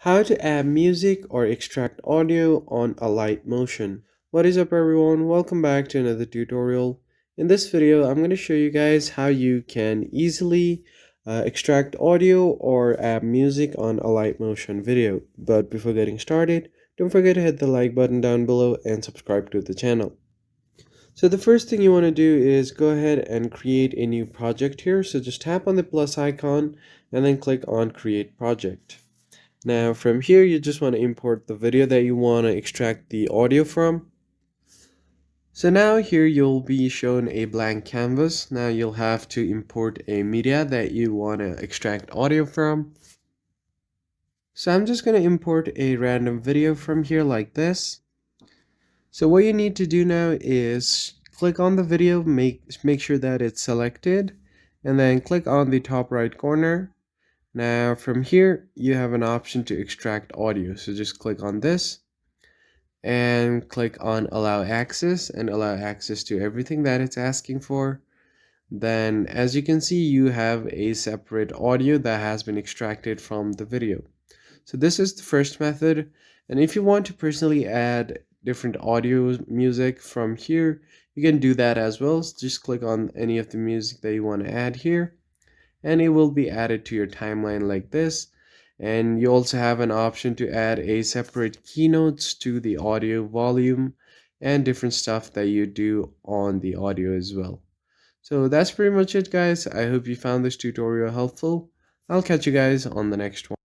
How to add music or extract audio on Alight Motion. What is up everyone? Welcome back to another tutorial. In this video, I'm going to show you guys how you can easily extract audio or add music on Alight Motion video. But before getting started, don't forget to hit the like button down below and subscribe to the channel. So the first thing you want to do is go ahead and create a new project here. So just tap on the plus icon and then click on create project. Now from here, you just want to import the video that you want to extract the audio from. So now here you'll be shown a blank canvas. Now you'll have to import a media that you want to extract audio from. So I'm just going to import a random video from here like this. So what you need to do now is click on the video, make sure that it's selected, and then click on the top right corner. Now from here, you have an option to extract audio. So just click on this and click on allow access and allow access to everything that it's asking for. Then as you can see, you have a separate audio that has been extracted from the video. So this is the first method. And if you want to personally add different audio music from here, you can do that as well. So just click on any of the music that you want to add here, and it will be added to your timeline like this. And you also have an option to add a separate keynotes to the audio volume and different stuff that you do on the audio as well. So that's pretty much it, guys. I hope you found this tutorial helpful. I'll catch you guys on the next one.